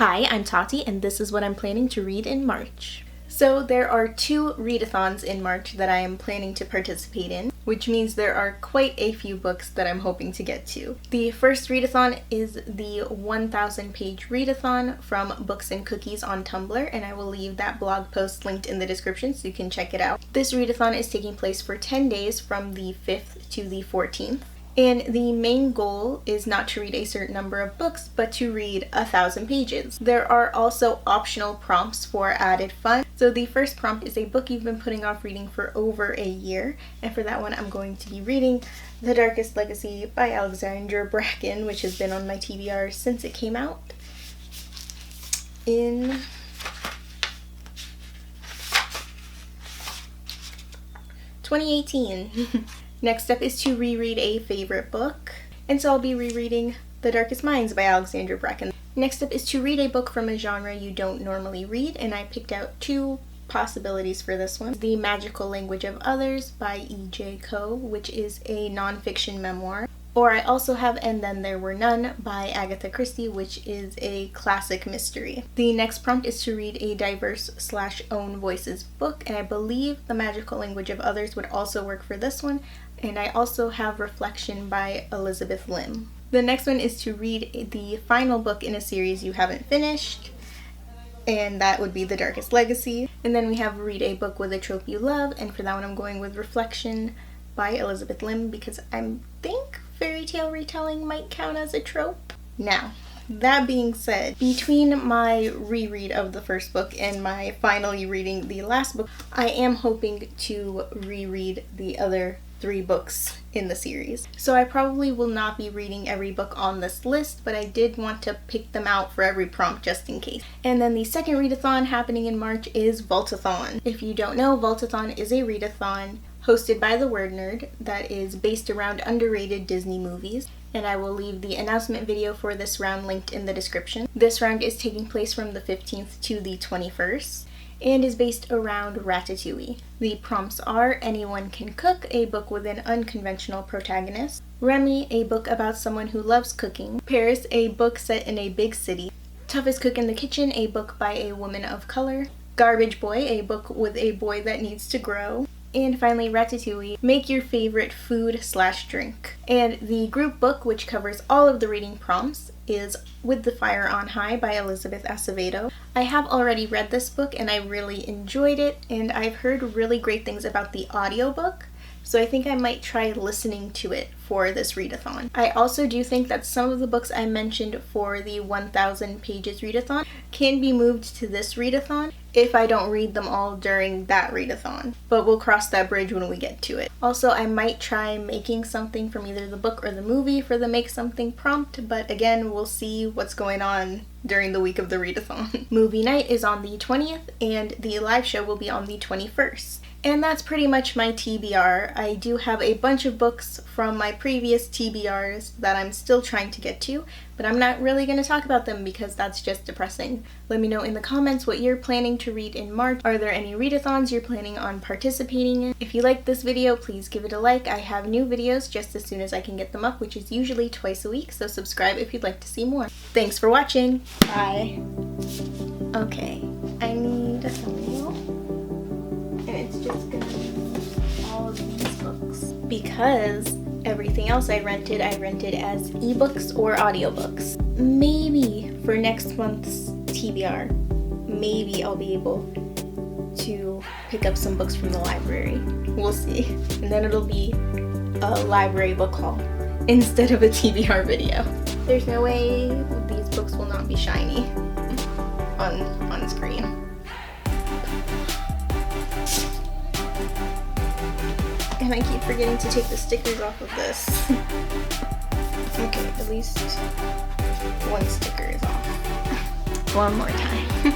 Hi, I'm Tati, and this is what I'm planning to read in March. So there are 2 readathons in March that I am planning to participate in, which means there are quite a few books that I'm hoping to get to. The first readathon is the 1,000-page readathon from Books and Cookies on Tumblr, and I will leave that blog post linked in the description so you can check it out. This readathon is taking place for 10 days from the 5th to the 14th. And the main goal is not to read a certain number of books, but to read 1,000 pages. There are also optional prompts for added fun. So the first prompt is a book you've been putting off reading for over a year. And for that one, I'm going to be reading The Darkest Legacy by Alexandra Bracken, which has been on my TBR since it came out in (2018). Next up is to reread a favorite book, and so I'll be rereading The Darkest Minds by Alexandra Bracken. Next up is to read a book from a genre you don't normally read, and I picked out 2 possibilities for this one. The Magical Language of Others by E.J. Koh, which is a nonfiction memoir. Or I also have And Then There Were None by Agatha Christie, which is a classic mystery. The next prompt is to read a diverse/own voices book, and I believe The Magical Language of Others would also work for this one. And I also have Reflection by Elizabeth Lim. The next one is to read the final book in a series you haven't finished, and that would be The Darkest Legacy. And then we have Read a Book with a Trope You Love, and for that one I'm going with Reflection by Elizabeth Lim because I think fairy tale retelling might count as a trope. Now, that being said, between my reread of the first book and my finally reading the last book, I am hoping to reread the other 3 books in the series. So I probably will not be reading every book on this list, but I did want to pick them out for every prompt just in case. And then the second readathon happening in March is Vaultathon. If you don't know, Vaultathon is a readathon hosted by the Word Nerd that is based around underrated Disney movies, and I will leave the announcement video for this round linked in the description. This round is taking place from the 15th to the 21st. And is based around Ratatouille. The prompts are Anyone Can Cook, a book with an unconventional protagonist; Remy, a book about someone who loves cooking; Paris, a book set in a big city; Toughest Cook in the Kitchen, a book by a woman of color; Garbage Boy, a book with a boy that needs to grow; and finally Ratatouille, make your favorite food/drink. And the group book, which covers all of the reading prompts, is With the Fire on High by Elizabeth Acevedo. I have already read this book and I really enjoyed it, and I've heard really great things about the audiobook, so I think I might try listening to it for this readathon. I also do think that some of the books I mentioned for the 1,000 pages readathon can be moved to this readathon if I don't read them all during that readathon, but we'll cross that bridge when we get to it. Also, I might try making something from either the book or the movie for the Make Something prompt, but again, we'll see what's going on during the week of the readathon. Movie night is on the 20th, and the live show will be on the 21st. And that's pretty much my TBR. I do have a bunch of books from my previous TBRs that I'm still trying to get to, but I'm not really going to talk about them because that's just depressing. Let me know in the comments what you're planning to read in March. Are there any readathons you're planning on participating in? If you liked this video, please give it a like. I have new videos just as soon as I can get them up, which is usually twice a week, so subscribe if you'd like to see more. Thanks for watching. Bye. Okay, I need a thumbnail. And it's just gonna be all of these books. Because everything else I rented as ebooks or audiobooks. Maybe for next month's TBR, maybe I'll be able to pick up some books from the library. We'll see. And then it'll be a library book haul instead of a TBR video. There's no way these books will not be shiny on screen. And I keep forgetting to take the stickers off of this. Okay, at least one sticker is off. One more time.